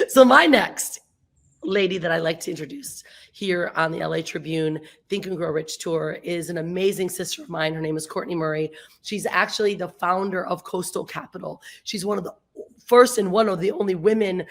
So my next lady that I like to introduce here on the LA Tribune Think and Grow Rich tour is an amazing sister of mine. Her name is Kortney Murray. She's actually the founder of Coastal Capital. She's one of the first and one of the only women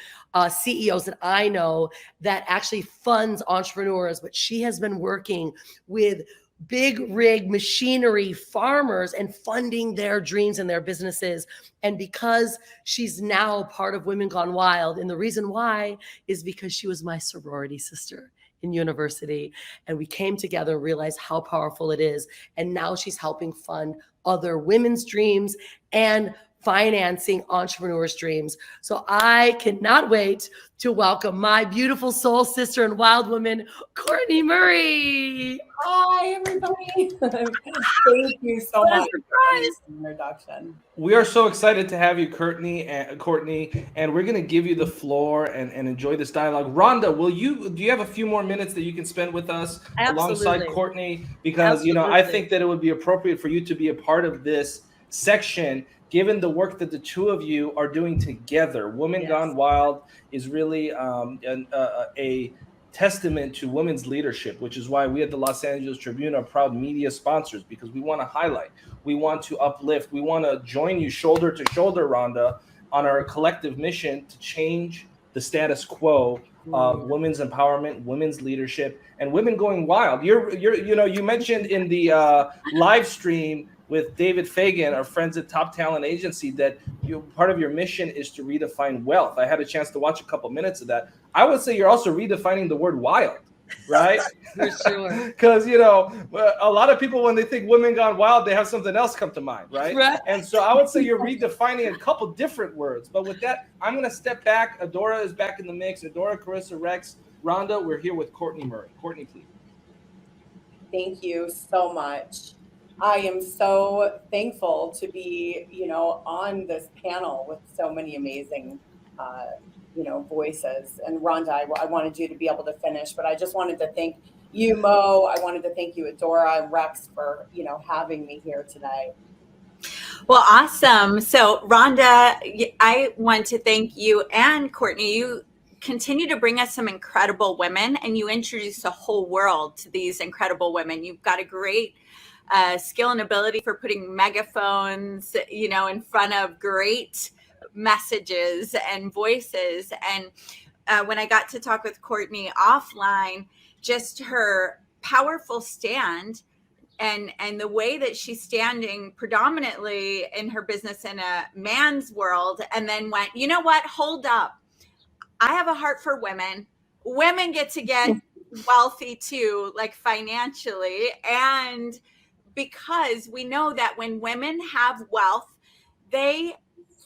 CEOs that I know that actually funds entrepreneurs, but she has been working with big rig machinery farmers and funding their dreams and their businesses. And because she's now part of Women Gone Wild, and the reason why is because she was my sorority sister in university, and we came together and realized how powerful it is. And now she's helping fund other women's dreams and financing entrepreneurs' dreams. So I cannot wait to welcome my beautiful soul sister and wild woman, Kortney Murray. Hi, everybody. Thank you so much for the introduction. We are so excited to have you, Kortney, and we're going to give you the floor and enjoy this dialogue. Rhonda, do you have a few more minutes that you can spend with us alongside Kortney? Because, I think that it would be appropriate for you to be a part of this section, given the work that the two of you are doing together. Women Gone Wild is really a testament to women's leadership, which is why we at the Los Angeles Tribune are proud media sponsors, because we want to highlight, we want to uplift, we want to join you shoulder to shoulder, Rhonda, on our collective mission to change the status quo of women's empowerment, women's leadership, and women going wild. You mentioned in the live stream with David Fagan, our friends at Top Talent Agency, that part of your mission is to redefine wealth. I had a chance to watch a couple minutes of that. I would say you're also redefining the word wild, right? For sure. Because, a lot of people, when they think Women Gone Wild, they have something else come to mind, right? And so I would say you're redefining a couple different words. But with that, I'm going to step back. Adora is back in the mix. Adora, Carissa, Rex, Rhonda, we're here with Kortney Murray. Kortney, please. Thank you so much. I am so thankful to be, on this panel with so many amazing, voices. And Rhonda, I wanted you to be able to finish, but I just wanted to thank you, Moe. I wanted to thank you, Adora and Rex, for, having me here today. Well, awesome. So Rhonda, I want to thank you and Kortney. You continue to bring us some incredible women, and you introduce the whole world to these incredible women. You've got a great skill and ability for putting megaphones, in front of great messages and voices. And when I got to talk with Kortney offline, just her powerful stand and the way that she's standing predominantly in her business in a man's world, and then went, you know what, hold up. I have a heart for women. Women get to get wealthy too, like financially. And because we know that when women have wealth, they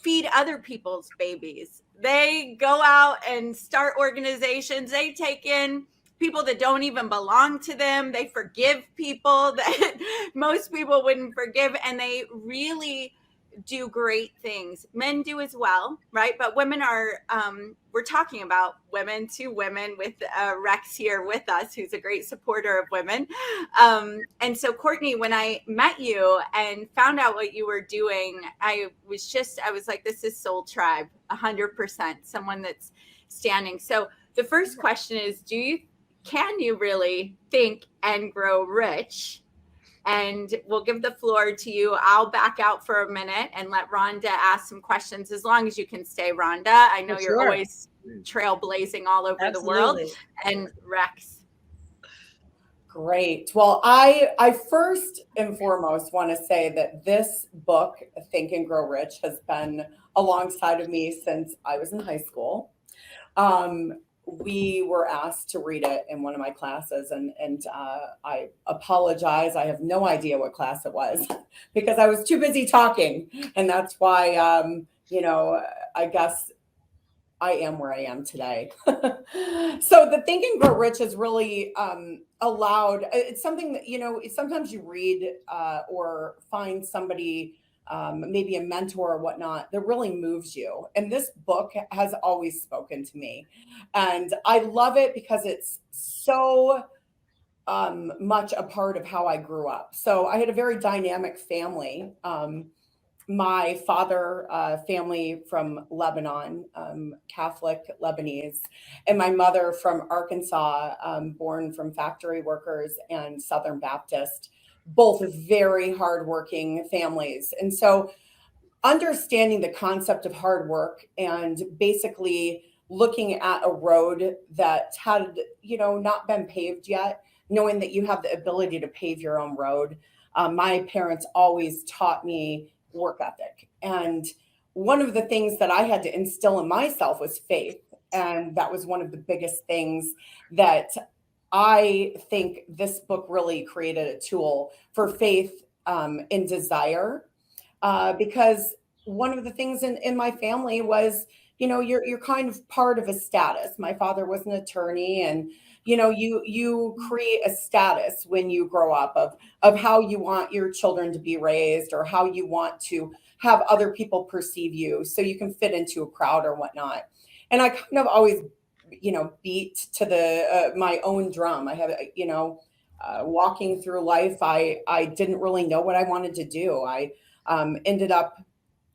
feed other people's babies. They go out and start organizations. They take in people that don't even belong to them. They forgive people that most people wouldn't forgive. And they really do great things. Men do as well, right? But women are, we're talking about women to women with Rex here with us, who's a great supporter of women. And so Kortney, when I met you and found out what you were doing, I was like, this is Soul Tribe, 100%, someone that's standing. So the first question is, can you really think and grow rich? And we'll give the floor to you. I'll back out for a minute and let Rhonda ask some questions, as long as you can stay, Rhonda. I know you're always trailblazing all over the world. And Rex. Great. Well, I first and foremost want to say that this book, Think and Grow Rich, has been alongside of me since I was in high school. We were asked to read it in one of my classes, and I apologize. I have no idea what class it was because I was too busy talking. And that's why, I guess I am where I am today. So the Think and Grow Rich has really allowed, it's something that, sometimes you read or find somebody, maybe a mentor or whatnot, that really moves you. And this book has always spoken to me. And I love it because it's so much a part of how I grew up. So I had a very dynamic family. my father, family from Lebanon, Catholic Lebanese, and my mother from Arkansas, born from factory workers and Southern Baptist, both very hardworking families. And so understanding the concept of hard work and basically looking at a road that had, not been paved yet, knowing that you have the ability to pave your own road. My parents always taught me work ethic. And one of the things that I had to instill in myself was faith. And that was one of the biggest things that I think this book really created a tool for faith and desire. Because one of the things in my family was, you're kind of part of a status. My father was an attorney, and you create a status when you grow up of how you want your children to be raised, or how you want to have other people perceive you, so you can fit into a crowd or whatnot. And I kind of always, beat to the my own drum. I have, walking through life, I didn't really know what I wanted to do. I ended up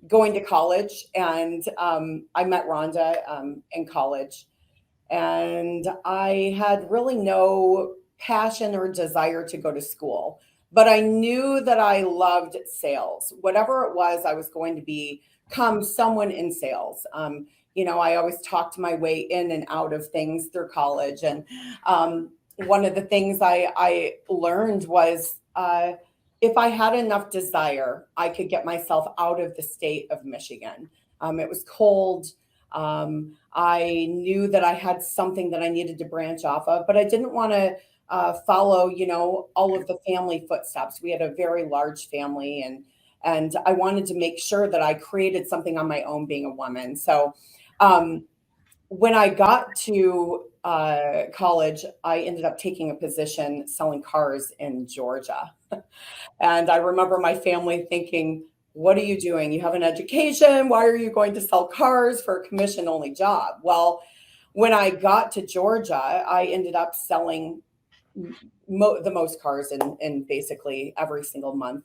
going to college, and I met Rhonda in college. And I had really no passion or desire to go to school, but I knew that I loved sales. Whatever it was, I was going to become someone in sales. I always talked my way in and out of things through college. And one of the things I learned was if I had enough desire, I could get myself out of the state of Michigan. It was cold. I knew that I had something that I needed to branch off of, but I didn't want to follow, all of the family footsteps. We had a very large family, and I wanted to make sure that I created something on my own, being a woman. So when I got to college, I ended up taking a position selling cars in Georgia. And I remember my family thinking, what are you doing? You have an education. Why are you going to sell cars for a commission-only job? Well, when I got to Georgia, I ended up selling the most cars in basically every single month,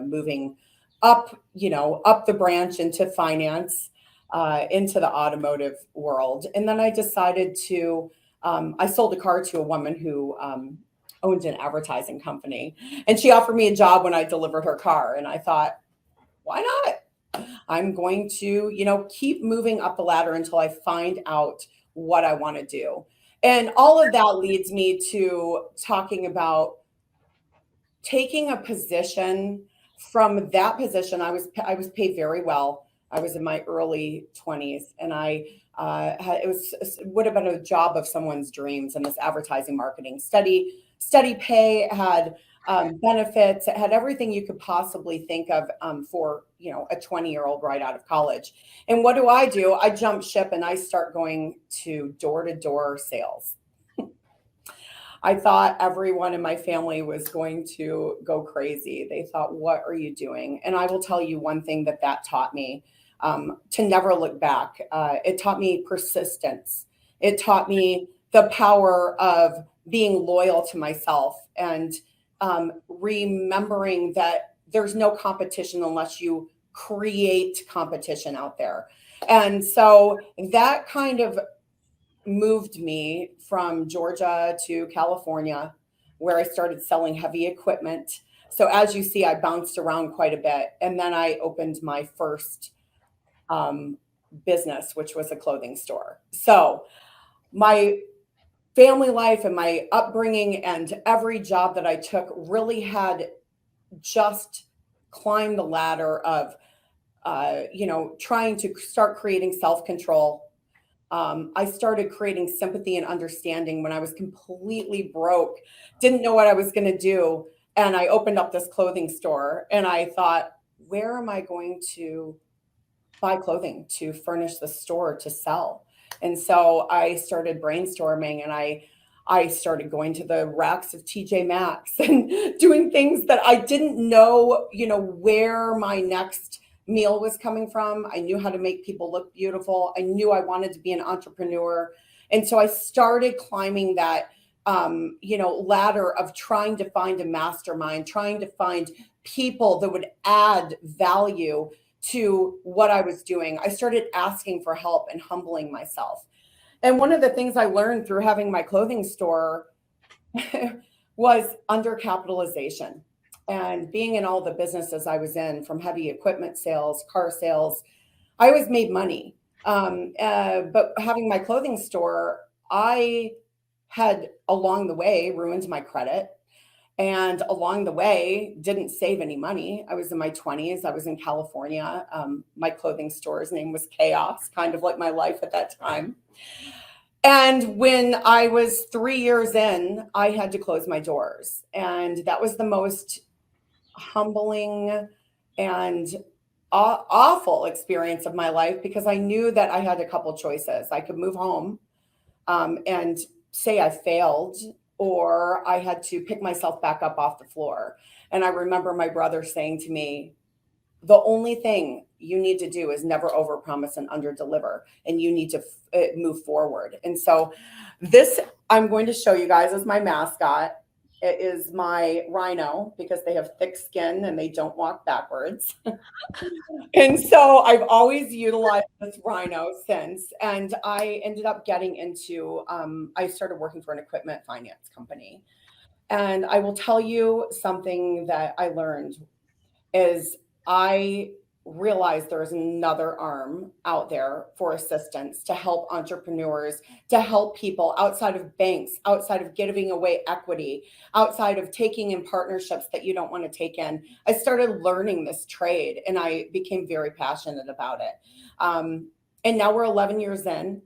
moving up, up the branch into finance, into the automotive world. And then I decided to, I sold a car to a woman who owned an advertising company, and she offered me a job when I delivered her car. And I thought, why not? I'm going to, keep moving up the ladder until I find out what I want to do. And all of that leads me to talking about taking a position. From that position, I was paid very well. I was in my early 20s, and would have been a job of someone's dreams in this advertising marketing. Steady pay, had benefits, it had everything you could possibly think of for a 20-year-old right out of college. And what do? I jump ship and I start going to door-to-door sales. I thought everyone in my family was going to go crazy. They thought, what are you doing? And I will tell you one thing that taught me, to never look back. It taught me persistence. It taught me the power of being loyal to myself, and remembering that there's no competition unless you create competition out there. And so that kind of moved me from Georgia to California, where I started selling heavy equipment. So as you see, I bounced around quite a bit. And then I opened my first business, which was a clothing store. So my family life and my upbringing and every job that I took really had just climbed the ladder of, trying to start creating self-control. I started creating sympathy and understanding when I was completely broke, didn't know what I was going to do. And I opened up this clothing store, and I thought, where am I going to buy clothing to furnish the store to sell? And so I started brainstorming, and I started going to the racks of TJ Maxx and doing things that I didn't know, where my next meal was coming from. I knew how to make people look beautiful. I knew I wanted to be an entrepreneur. And so I started climbing that ladder of trying to find a mastermind, trying to find people that would add value to what I was doing. I started asking for help and humbling myself. And one of the things I learned through having my clothing store was undercapitalization. And being in all the businesses I was in, from heavy equipment sales, car sales, I always made money. But having my clothing store, I had along the way ruined my credit, and along the way didn't save any money. I was in my 20s. I was in California. My clothing store's name was Chaos, kind of like my life at that time. And when I was 3 years in, I had to close my doors. And that was the most humbling and awful experience of my life, because I knew that I had a couple choices. I could move home and say I failed, or I had to pick myself back up off the floor. And I remember my brother saying to me, the only thing you need to do is never overpromise and underdeliver, and you need to move forward. And so this, I'm going to show you guys, is my mascot. It is my rhino, because they have thick skin and they don't walk backwards. And so I've always utilized this rhino since. And I ended up getting into, I started working for an equipment finance company. And I will tell you something that I learned is I realized there is another arm out there for assistance to help entrepreneurs, to help people outside of banks, outside of giving away equity, outside of taking in partnerships that you don't want to take in. I started learning this trade, and I became very passionate about it. And now we're 11 years in,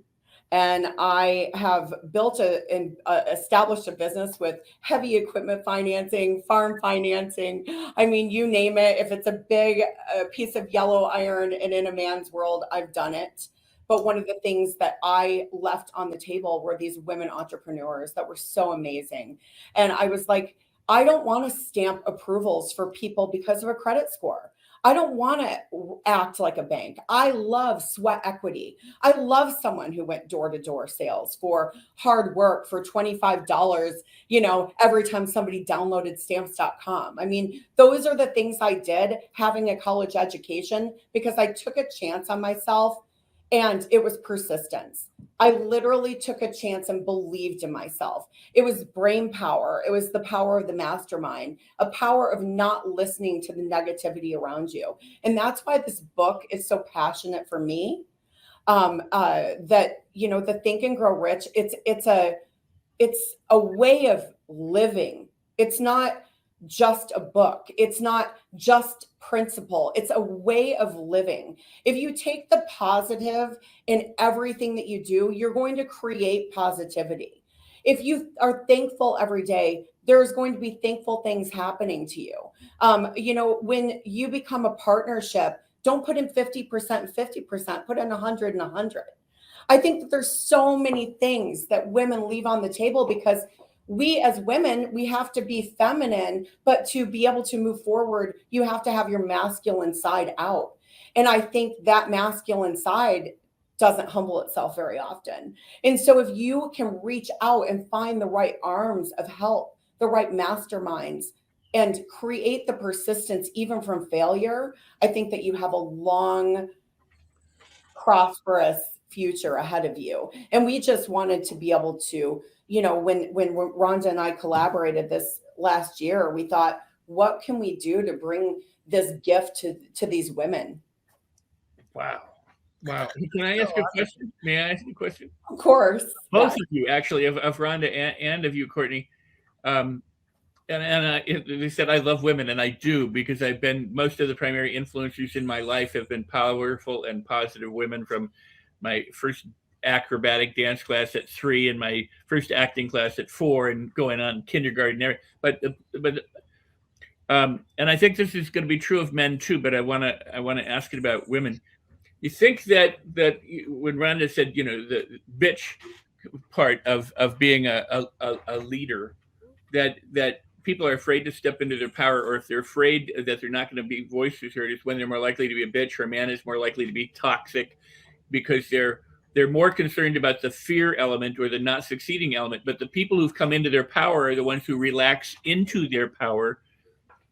and I have built established a business with heavy equipment financing, farm financing. I mean, you name it. If it's a big piece of yellow iron and in a man's world, I've done it. But one of the things that I left on the table were these women entrepreneurs that were so amazing. And I was like, I don't want to stamp approvals for people because of a credit score. I don't want to act like a bank. I love sweat equity. I love someone who went door-to-door sales for hard work for $25, every time somebody downloaded stamps.com. I mean, those are the things I did having a college education, because I took a chance on myself, and it was persistence. I literally took a chance and believed in myself. It was brain power. It was the power of the mastermind, a power of not listening to the negativity around you. And that's why this book is so passionate for me. The Think and Grow Rich, it's a way of living. It's not just a book. It's not just principle. It's a way of living. If you take the positive in everything that you do, you're going to create positivity. If you are thankful every day, there's going to be thankful things happening to you. When you become a partnership, don't put in 50% and 50%, put in 100 and 100. I think that there's so many things that women leave on the table, because we as women, we have to be feminine, but to be able to move forward, you have to have your masculine side out. And I think that masculine side doesn't humble itself very often. And so if you can reach out and find the right arms of help, the right masterminds, and create the persistence even from failure, I think that you have a long, prosperous future ahead of you. And we just wanted to be able to, when Rhonda and I collaborated this last year, we thought, what can we do to bring this gift to these women? Wow. Can I ask a question? May I ask a question? Of course. Both of you, actually, of Rhonda and of you, Kortney. And they said, I love women, and I do, because most of the primary influencers in my life have been powerful and positive women, from my first acrobatic dance class at 3 and my first acting class at 4 and going on kindergarten. But and I think this is going to be true of men too, but I want to ask it about women. You think that when Rhonda said, the bitch part of being a leader, that people are afraid to step into their power, or if they're afraid that they're not going to be voices heard, is when they're more likely to be a bitch, or a man is more likely to be toxic, because they're they're more concerned about the fear element or the not succeeding element. But the people who've come into their power are the ones who relax into their power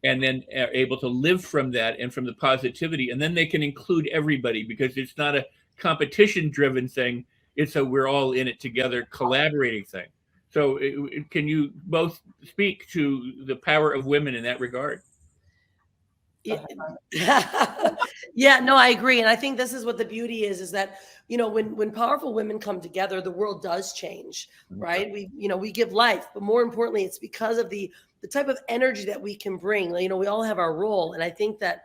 and then are able to live from that and from the positivity. And then they can include everybody, because it's not a competition driven thing. It's a we're all in it together collaborating thing. So can you both speak to the power of women in that regard? Yeah, no, I agree. And I think this is what the beauty is that, when powerful women come together, the world does change, right? We give life, but more importantly, it's because of the type of energy that we can bring. We all have our role. And I think that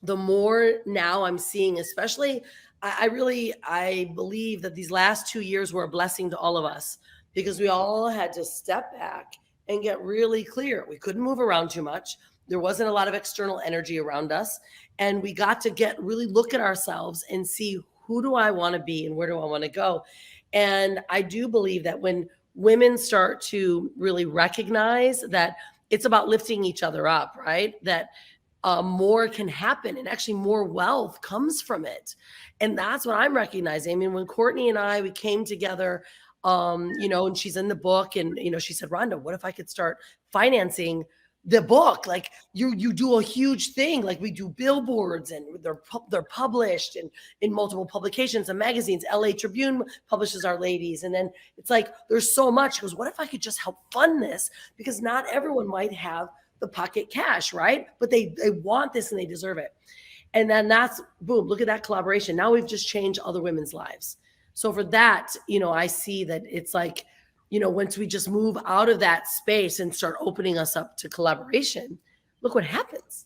the more now I'm seeing, especially, I believe that these last 2 years were a blessing to all of us, because we all had to step back and get really clear. We couldn't move around too much. There wasn't a lot of external energy around us. And we got to really look at ourselves and see, who do I want to be and where do I want to go? And I do believe that when women start to really recognize that it's about lifting each other up, right? That more can happen, and actually more wealth comes from it. And that's what I'm recognizing. I mean, when Kortney and we came together, and she's in the book, and, she said, Rhonda, what if I could start financing the book? Like, you do a huge thing. Like, we do billboards, and they're published in multiple publications and magazines. LA Tribune publishes our ladies. And then it's like, there's so much. She goes, what if I could just help fund this? Because not everyone might have the pocket cash, right? But they want this and they deserve it. And then that's boom, look at that collaboration. Now we've just changed other women's lives. So for that, I see that it's like, once we just move out of that space and start opening us up to collaboration, look what happens.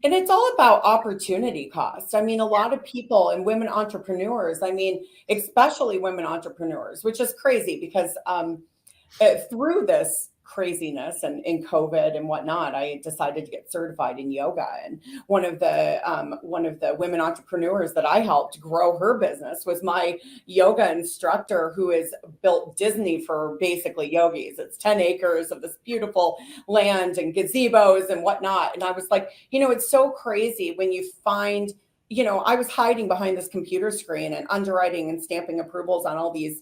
And it's all about opportunity cost. I mean, a lot of people and women entrepreneurs, especially women entrepreneurs, which is crazy because through this craziness and in COVID and whatnot, I decided to get certified in yoga. And one of the women entrepreneurs that I helped grow her business was my yoga instructor, who has built Disney for basically yogis. It's 10 acres of this beautiful land and gazebos and whatnot. And I was like, it's so crazy when you find, I was hiding behind this computer screen and underwriting and stamping approvals on all these,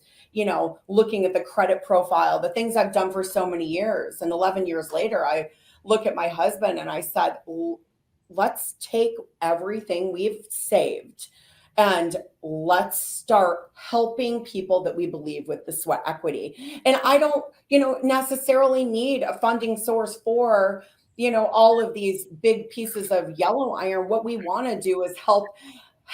looking at the credit profile, the things I've done for so many years. And 11 years later, I look at my husband and I said, let's take everything we've saved and let's start helping people that we believe with the sweat equity. And I don't, necessarily need a funding source for, all of these big pieces of yellow iron. What we want to do is help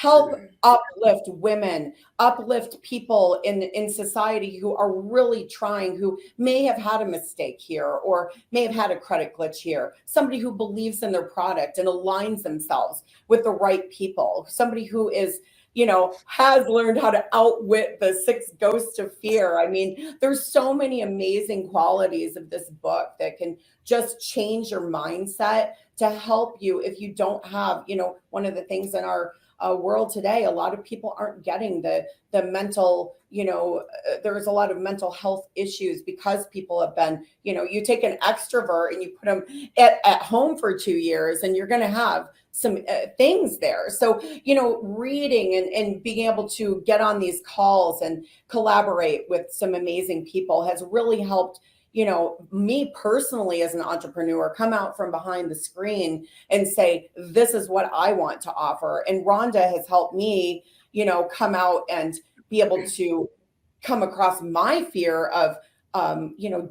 uplift women, uplift people in society who are really trying, who may have had a mistake here or may have had a credit glitch here. Somebody who believes in their product and aligns themselves with the right people. Somebody who is, has learned how to outwit the 6 ghosts of fear. I mean, there's so many amazing qualities of this book that can just change your mindset to help you if you don't have, one of the things in our world today, a lot of people aren't getting the mental, there's a lot of mental health issues because people have been, you take an extrovert and you put them at home for 2 years and you're going to have some things there. So, reading and being able to get on these calls and collaborate with some amazing people has really helped, me personally as an entrepreneur come out from behind the screen and say, this is what I want to offer. And Rhonda has helped me, come out and be able to come across my fear of,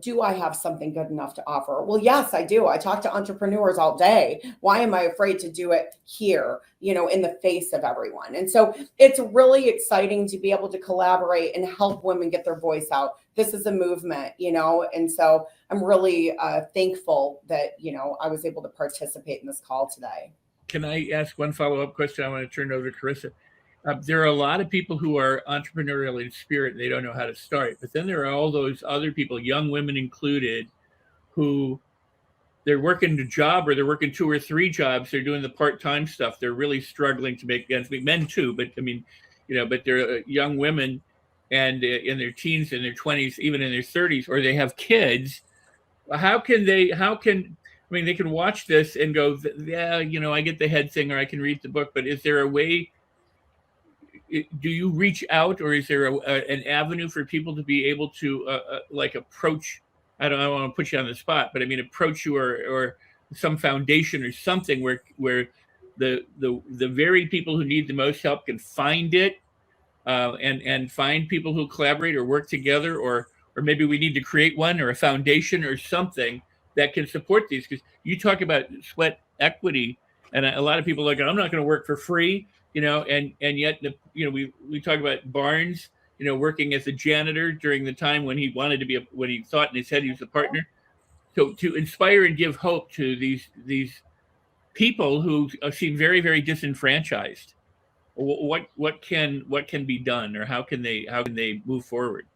do I have something good enough to offer? Well, yes, I do. I talk to entrepreneurs all day. Why am I afraid to do it here, in the face of everyone? And so it's really exciting to be able to collaborate and help women get their voice out. This is a movement, and so I'm really thankful that, I was able to participate in this call today. Can I ask one follow-up question? I want to turn it over to Carissa. There are a lot of people who are entrepreneurial in spirit and they don't know how to start. But then there are all those other people, young women included, who they're working a job or they're working 2 or 3 jobs. They're doing the part-time stuff. They're really struggling to make ends meet. Men too, but but they're young women and in their teens, in their 20s, even in their 30s, or they have kids. They can watch this and go, yeah, I get the head thing or I can read the book, but is there a way do you reach out, or is there an avenue for people to be able to like approach? I don't want to put you on the spot, but I mean approach you or some foundation or something where the very people who need the most help can find it, and find people who collaborate or work together, or maybe we need to create one or a foundation or something that can support these. Because you talk about sweat equity, and a lot of people are like, I'm not going to work for free, and yet, we talk about Barnes, working as a janitor during the time when he wanted to be when he thought in his head he was a partner. So to inspire and give hope to these people who seem very, very disenfranchised, what can be done, or how can they move forward?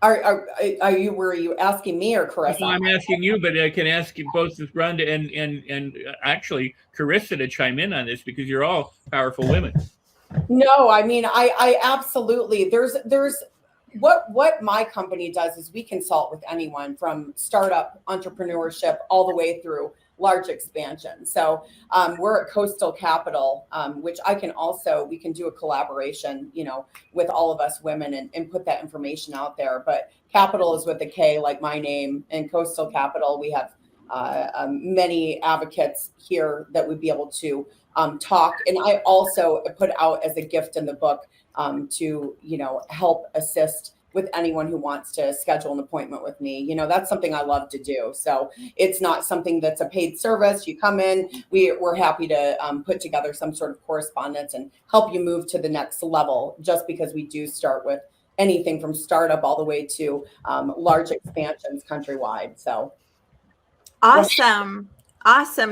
Were you asking me or Carissa? I'm asking you, but I can ask you both, Rhonda and actually Carissa, to chime in on this, because you're all powerful women. No, I mean, I absolutely, there's what my company does is we consult with anyone from startup entrepreneurship all the way through large expansion. So we're at Coastal Capital, which we can do a collaboration, with all of us women and put that information out there. But Capital is with a K, like my name, and Coastal Capital. We have many advocates here that would be able to talk. And I also put out as a gift in the book to, help assist with anyone who wants to schedule an appointment with me. That's something I love to do. So it's not something that's a paid service. You come in, we're happy to put together some sort of correspondence and help you move to the next level, just because we do start with anything from startup all the way to large expansions countrywide. So. Awesome.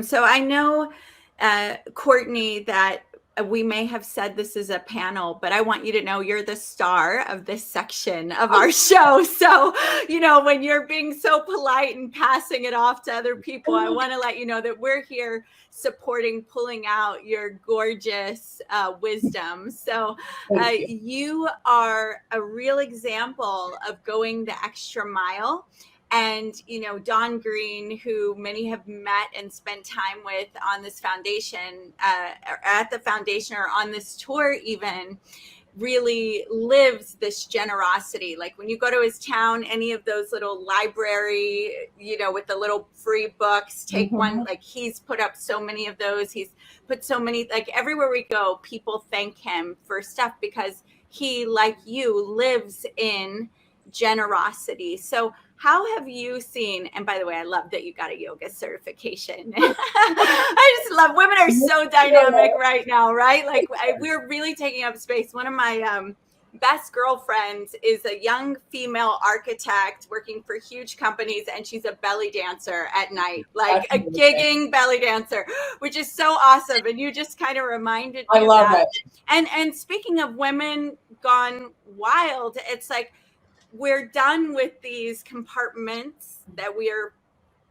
So I know, Kortney, that we may have said this is a panel, but I want you to know you're the star of this section of our show. So, when you're being so polite and passing it off to other people, I want to let you know that we're here supporting, pulling out your gorgeous wisdom. So you are a real example of going the extra mile. And, Dawn Green, who many have met and spent time with on this foundation, at the foundation or on this tour even, really lives this generosity. Like when you go to his town, any of those little library, with the little free books, take one, like he's put up so many of those. He's put so many, like everywhere we go, people thank him for stuff because he, like you, lives in generosity. So how have you seen, and by the way, I love that you got a yoga certification. I just love, women are so dynamic right now, right? Like we're really taking up space. One of my best girlfriends is a young female architect working for huge companies, and she's a belly dancer at night, like a gigging belly dancer, which is so awesome. And you just kind of reminded me of that. And speaking of women gone wild, it's like, we're done with these compartments that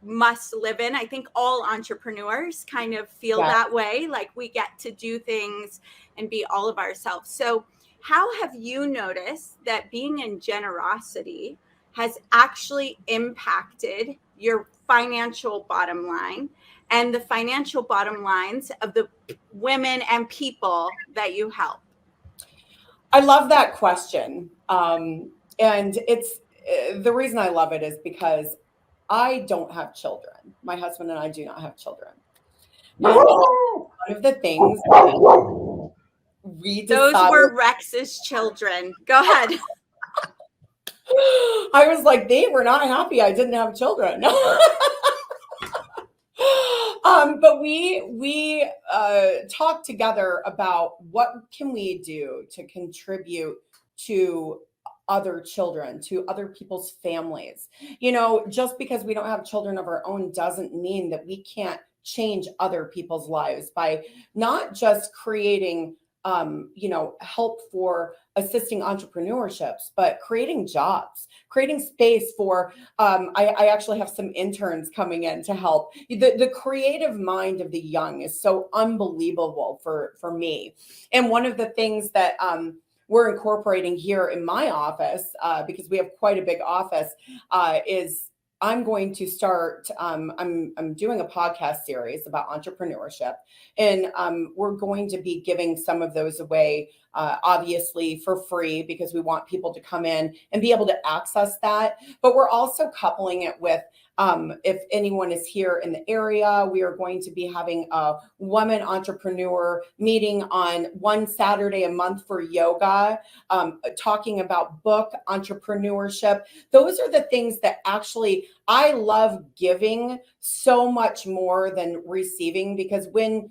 must live in. I think all entrepreneurs kind of feel that way, like we get to do things and be all of ourselves. So how have you noticed that being in generosity has actually impacted your financial bottom line and the financial bottom lines of the women and people that you help? I love that question. And it's the reason I love it is because I don't have children. My husband and I do not have children. And one of the things that we decided, those were Rex's children. Go ahead. I was like, they were not happy I didn't have children. But we talked together about what can we do to contribute to other children, to other people's families. Just because we don't have children of our own doesn't mean that we can't change other people's lives by not just creating help for assisting entrepreneurships, but creating jobs, creating space for, I actually have some interns coming in to help. The creative mind of the young is so unbelievable for me. And one of the things that, we're incorporating here in my office, because we have quite a big office, is I'm going to start, I'm doing a podcast series about entrepreneurship, and we're going to be giving some of those away, obviously for free, because we want people to come in and be able to access that. But we're also coupling it with, if anyone is here in the area, we are going to be having a woman entrepreneur meeting on one Saturday a month for yoga, talking about book entrepreneurship. Those are the things that actually I love giving so much more than receiving, because when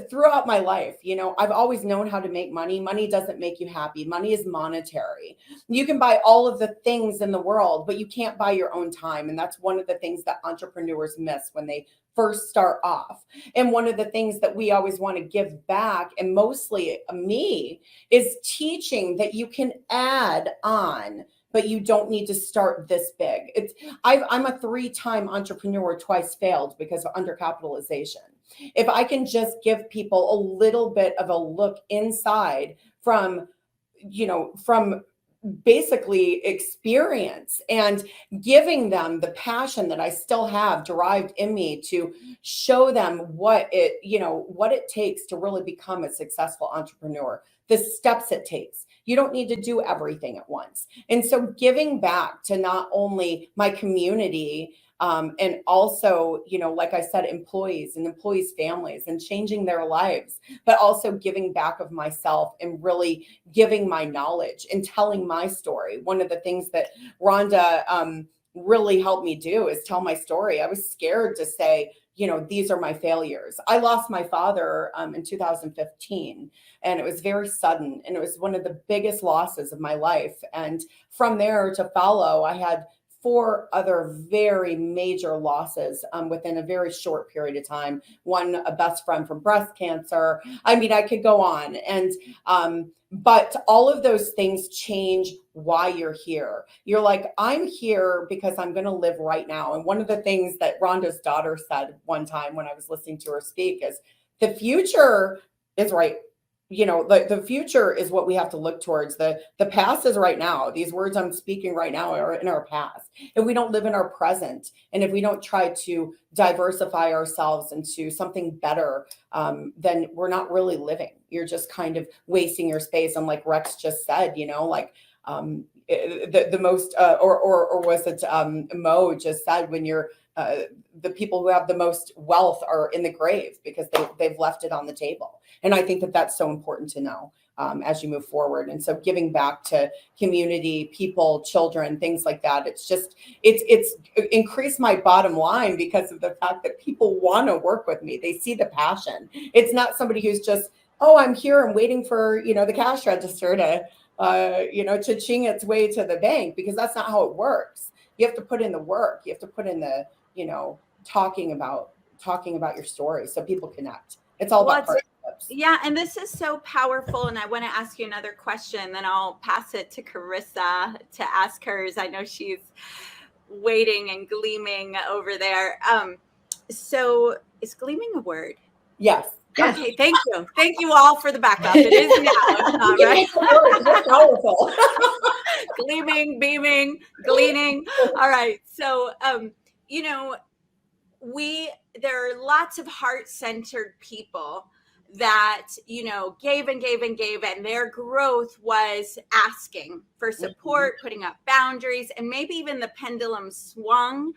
throughout my life, you know, I've always known how to make money. Money doesn't make you happy. Money is monetary. You can buy all of the things in the world, but you can't buy your own time. And that's one of the things that entrepreneurs miss when they first start off. And one of the things that we always want to give back, and mostly me, is teaching that you can add on, but you don't need to start this big. I'm a 3-time entrepreneur, twice failed because of undercapitalization. If I can just give people a little bit of a look inside from, you know, from basically experience, and giving them the passion that I still have derived in me to show them what it takes to really become a successful entrepreneur, the steps it takes. You don't need to do everything at once. And so giving back to not only my community, and also, you know, like I said, employees and employees' families, and changing their lives, but also giving back of myself and really giving my knowledge and telling my story. One of the things that Rhonda really helped me do is tell my story. I was scared to say, you know, these are my failures. I lost my father in 2015, and it was very sudden, and it was one of the biggest losses of my life. And from there to follow, I had 4 other very major losses within a very short period of time. One, a best friend from breast cancer. I mean, I could go on. And but all of those things change why you're here. You're like, I'm here because I'm going to live right now. And one of the things that Rhonda's daughter said one time when I was listening to her speak is, the future is right. You know, the future is what we have to look towards. The past is right now. These words I'm speaking right now are in our past. If we don't live in our present, and if we don't try to diversify ourselves into something better, then we're not really living. You're just kind of wasting your space. And like Rex just said, you know, like the most, or was it Moe just said, when you're the people who have the most wealth are in the grave because they've left it on the table. And I think that that's so important to know as you move forward. And so giving back to community, people, children, things like that, it's increased my bottom line because of the fact that people want to work with me. They see the passion. It's not somebody who's just, oh, I'm here, I'm waiting for, you know, the cash register to, you know, cha-ching its way to the bank, because that's not how it works. You have to put in the work. You have to put in the, you know, talking about your story so people connect. It's all about partnerships. Yeah, and this is so powerful. And I want to ask you another question, then I'll pass it to Carissa to ask hers. I know she's waiting and gleaming over there. So is gleaming a word? Yes. Okay, thank you. Thank you all for the backup. It is now. It's not, right? It's powerful. Gleaming, beaming, gleaning. All right. So, you know, there are lots of heart-centered people that, you know, gave and gave and gave, and their growth was asking for support, putting up boundaries, and maybe even the pendulum swung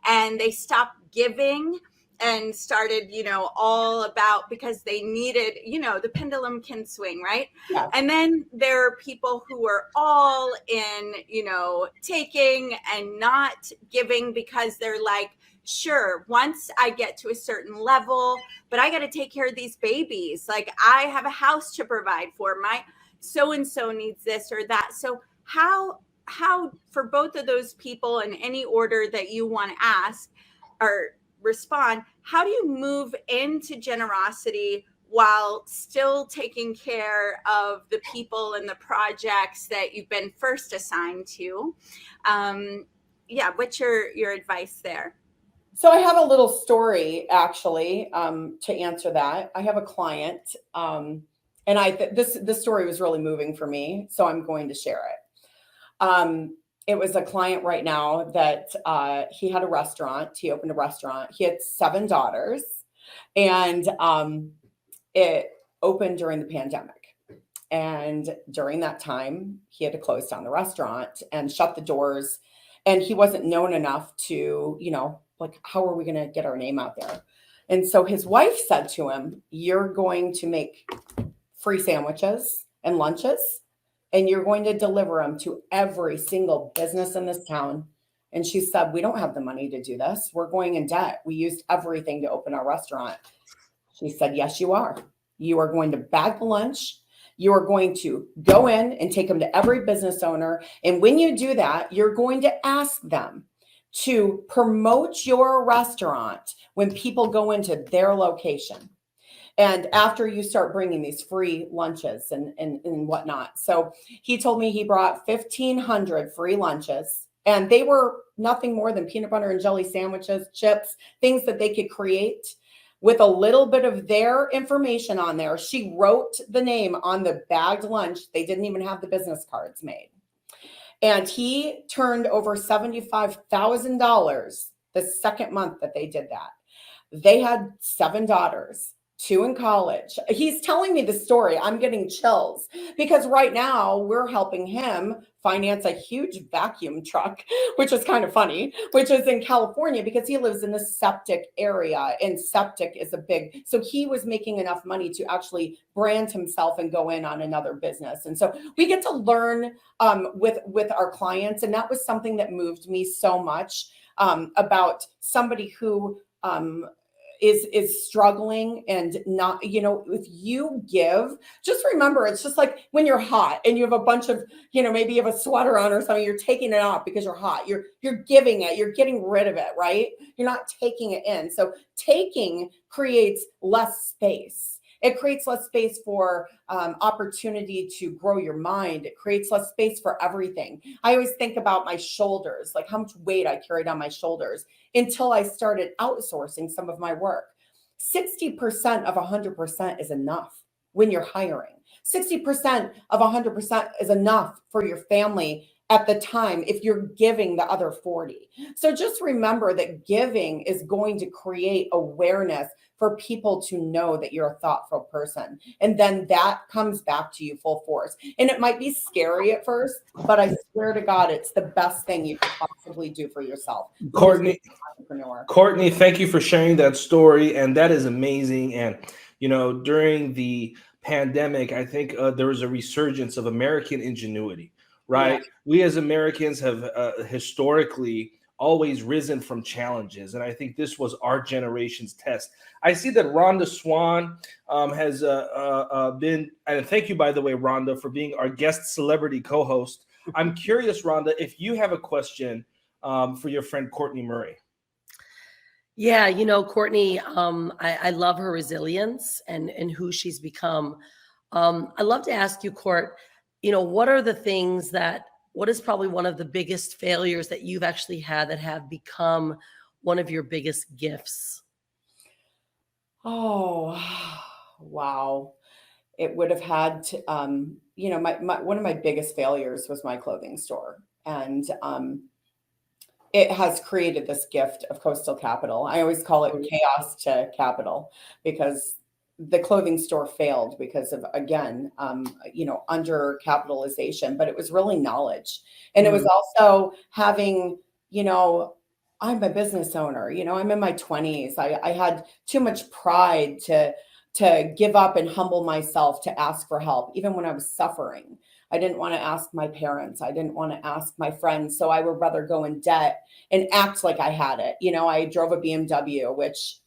and they stopped giving and started, you know, all about, because they needed, you know, the pendulum can swing, right? Yeah. And then there are people who are all in, you know, taking and not giving, because they're like, sure, once I get to a certain level, but I got to take care of these babies. Like, I have a house to provide for, my so-and-so needs this or that. So how for both of those people, in any order that you want to ask or respond, how do you move into generosity while still taking care of the people and the projects that you've been first assigned to? Yeah, what's your advice there? So I have a little story, actually, to answer that. I have a client, and this story was really moving for me, so I'm going to share it. it was a client right now that he had a restaurant. He opened a restaurant. He had 7 daughters, and it opened during the pandemic. And during that time, he had to close down the restaurant and shut the doors. And he wasn't known enough to, like, how are we going to get our name out there? And so his wife said to him, you're going to make free sandwiches and lunches, and you're going to deliver them to every single business in this town. And she said, we don't have the money to do this. We're going in debt. We used everything to open our restaurant. She said, yes, you are. You are going to bag the lunch. You are going to go in and take them to every business owner. And when you do that, you're going to ask them to promote your restaurant when people go into their location. And after you start bringing these free lunches and whatnot. So he told me he brought 1,500 free lunches, and they were nothing more than peanut butter and jelly sandwiches, chips, things that they could create with a little bit of their information on there. She wrote the name on the bagged lunch. They didn't even have the business cards made. And he turned over $75,000 the second month that they did that. They had 7 daughters, 2 in college. He's telling me the story. I'm getting chills because right now we're helping him finance a huge vacuum truck, which is kind of funny, which is in California because he lives in the septic area, and septic is a big, so he was making enough money to actually brand himself and go in on another business. And so we get to learn with our clients. And that was something that moved me so much about somebody who is struggling and not, if you give, just remember, it's just like when you're hot and you have a bunch of, maybe you have a sweater on or something, you're taking it off because you're hot. You're giving it, you're getting rid of it, right? You're not taking it in. So taking creates less space. It creates less space for opportunity to grow your mind. It creates less space for everything. I always think about my shoulders, like how much weight I carried on my shoulders until I started outsourcing some of my work. 60% of 100% is enough when you're hiring. 60% of 100% is enough for your family at the time if you're giving the other 40. So just remember that giving is going to create awareness for people to know that you're a thoughtful person. And then that comes back to you full force. And it might be scary at first, but I swear to God, it's the best thing you could possibly do for yourself. Kortney, thank you for sharing that story. And that is amazing. And, during the pandemic, I think there was a resurgence of American ingenuity. Right. Yeah. We as Americans have historically always risen from challenges. And I think this was our generation's test. I see that Rhonda Swan has been, and thank you, by the way, Rhonda, for being our guest celebrity co-host. I'm curious, Rhonda, if you have a question for your friend Kortney Murray. Yeah, Kortney, I love her resilience and who she's become. I'd love to ask you, Court, what are the things what is probably one of the biggest failures that you've actually had that have become one of your biggest gifts? Oh, wow. It would have had to, one of my biggest failures was my clothing store. And it has created this gift of coastal capital. I always call it chaos to capital because the clothing store failed because of, again, under capitalization, but it was really knowledge. And it was also having, I'm a business owner, I'm in my 20s. I had too much pride to give up and humble myself to ask for help. Even when I was suffering, I didn't want to ask my parents. I didn't want to ask my friends. So I would rather go in debt and act like I had it. I drove a BMW, which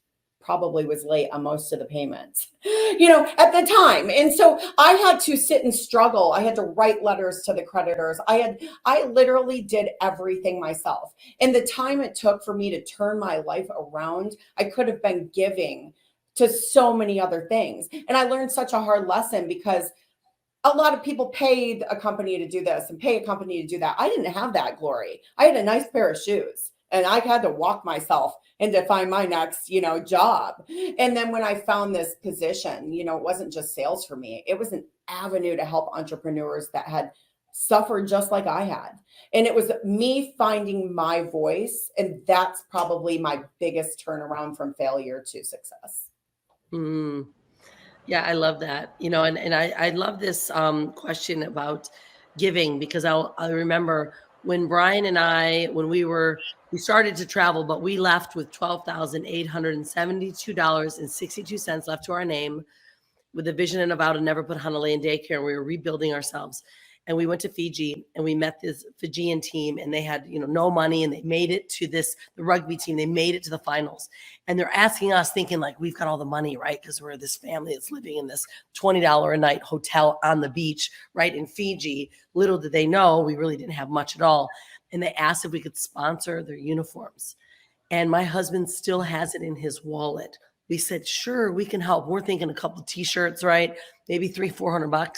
probably was late on most of the payments, at the time. And so I had to sit and struggle. I had to write letters to the creditors. I literally did everything myself. And the time it took for me to turn my life around, I could have been giving to so many other things. And I learned such a hard lesson because a lot of people paid a company to do this and pay a company to do that. I didn't have that glory. I had a nice pair of shoes and I had to walk myself and to find my next, job. And then when I found this position, it wasn't just sales for me. It was an avenue to help entrepreneurs that had suffered just like I had. And it was me finding my voice. And that's probably my biggest turnaround from failure to success. Mm. Yeah, I love that. You know, and I love this question about giving, because I remember when Brian and I, when we started to travel, but we left with $12,872.62 left to our name, with a vision and a vow to never put Hanalei in daycare. And we were rebuilding ourselves. And we went to Fiji and we met this Fijian team, and they had, you know, no money, and they made it to the rugby team. They made it to the finals, and they're asking us, thinking like we've got all the money, right? Because we're this family that's living in this $20 a night hotel on the beach, right, in Fiji. Little did they know we really didn't have much at all. And they asked if we could sponsor their uniforms. And my husband still has it in his wallet. We said, sure, we can help. We're thinking a couple of t-shirts, right? Maybe $300-400.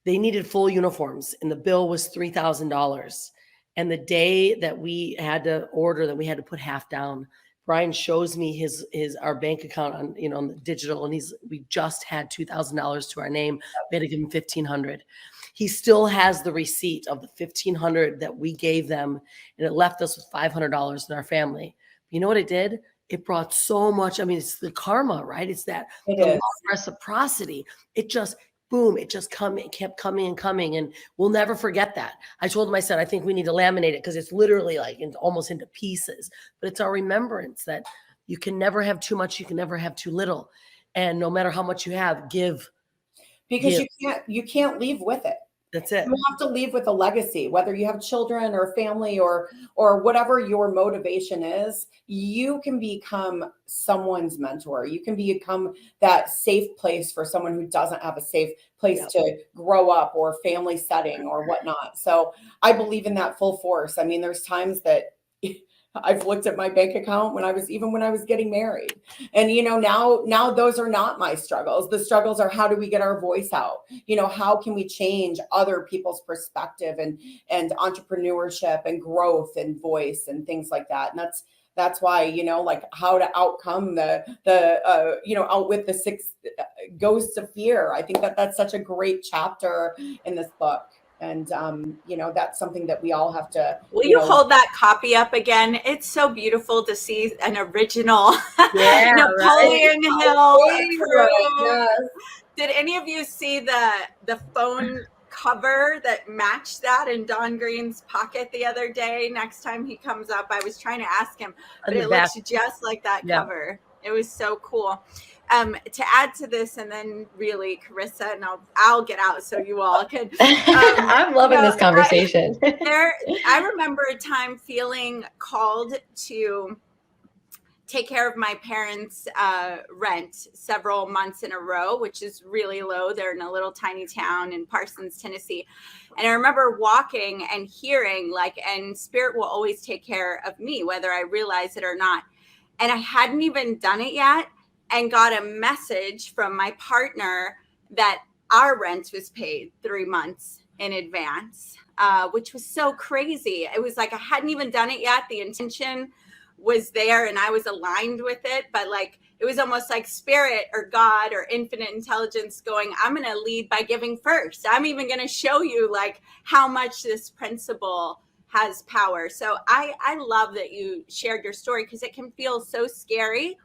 They needed full uniforms, and the bill was $3,000. And the day that we had to order them, we had to put half down. Brian shows me our bank account on, you know, on the digital, and we just had $2,000 to our name. We had to give him $1,500. He still has the receipt of the $1,500 that we gave them, and it left us with $500 in our family. You know what it did? It brought so much. I mean, it's the karma, right? It's that the reciprocity. It just, boom, it just kept coming and coming. And we'll never forget that. I told my son, I think we need to laminate it, because it's literally like almost into pieces. But it's our remembrance that you can never have too much. You can never have too little. And no matter how much you have, give. Because you can't leave with it. That's it. You have to leave with a legacy, whether you have children or family or whatever your motivation is. You can become someone's mentor. You can become that safe place for someone who doesn't have a safe place to grow up, or family setting or whatnot. So I believe in that full force. I mean, there's times that I've looked at my bank account when I was getting married, and, you know, now those are not my struggles. The struggles are, how do we get our voice out? You know, how can we change other people's perspective and entrepreneurship and growth and voice and things like that. And that's why, you know, like how to outcome outwit the 6 ghosts of fear. I think that's such a great chapter in this book. And, you know, that's something that we all have to. Will you hold that copy up again? It's so beautiful to see an original Napoleon Hill. Yes. Did any of you see the phone cover that matched that in Don Green's pocket the other day? Next time he comes up, I was trying to ask him, but it looks just like that cover. It was so cool. To add to this, and then really, Carissa, and I'll get out so you all can. I'm loving this conversation. I remember a time feeling called to take care of my parents' rent several months in a row, which is really low. They're in a little tiny town in Parsons, Tennessee. And I remember walking and hearing and Spirit will always take care of me, whether I realize it or not. And I hadn't even done it yet, and got a message from my partner that our rent was paid 3 months in advance, which was so crazy. It was like I hadn't even done it yet. The intention was there and I was aligned with it, but it was almost like Spirit or God or infinite intelligence going, I'm going to lead by giving first. I'm even going to show you how much this principle has power. So I love that you shared your story, because it can feel so scary,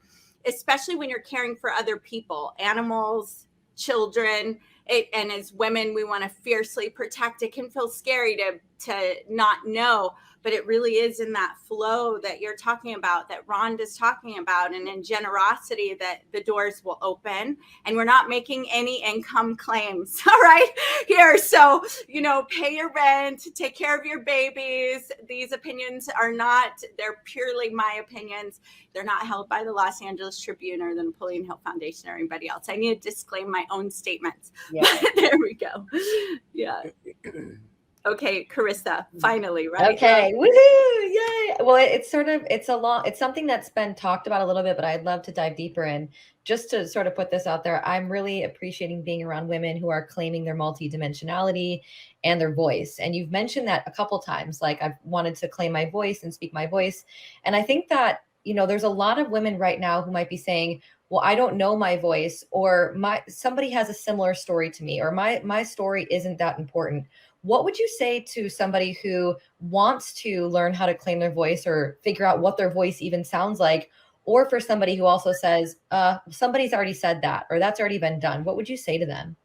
especially when you're caring for other people, animals, children, and as women, we want to fiercely protect. It can feel scary to not know, but it really is in that flow that you're talking about, that Rhonda's talking about, and in generosity that the doors will open. And we're not making any income claims, all right, here. So, pay your rent, take care of your babies. These opinions they're purely my opinions. They're not held by the Los Angeles Tribune or the Napoleon Hill Foundation or anybody else. I need to disclaim my own statements. Yeah. There we go. Yeah. Okay, Carissa, finally, right? Okay, woohoo, yay! Well, it's something that's been talked about a little bit, but I'd love to dive deeper in. Just to sort of put this out there, I'm really appreciating being around women who are claiming their multidimensionality and their voice. And you've mentioned that a couple times, I've wanted to claim my voice and speak my voice. And I think that, there's a lot of women right now who might be saying, well, I don't know my voice, or somebody has a similar story to me, or my story isn't that important. What would you say to somebody who wants to learn how to claim their voice or figure out what their voice even sounds like? Or for somebody who also says, somebody's already said that, or that's already been done. What would you say to them?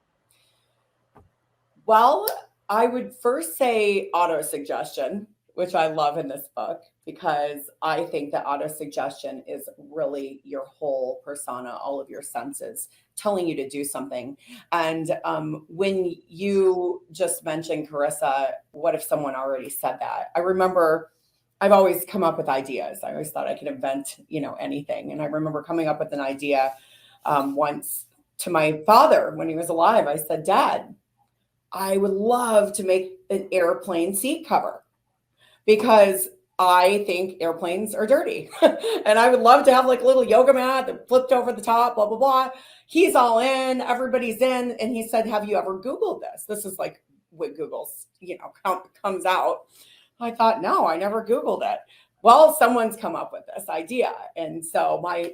Well, I would first say auto-suggestion, which I love in this book, because I think that auto-suggestion is really your whole persona, all of your senses telling you to do something. And when you just mentioned, Carissa, what if someone already said that? I remember I've always come up with ideas. I always thought I could invent, anything. And I remember coming up with an idea once to my father when he was alive. I said, Dad, I would love to make an airplane seat cover because I think airplanes are dirty. And I would love to have like a little yoga mat that flipped over the top, blah, blah, blah. He's all in, everybody's in. And he said, have you ever Googled this? This is like what Google's, comes out. I thought, no, I never Googled it. Well, someone's come up with this idea. And so my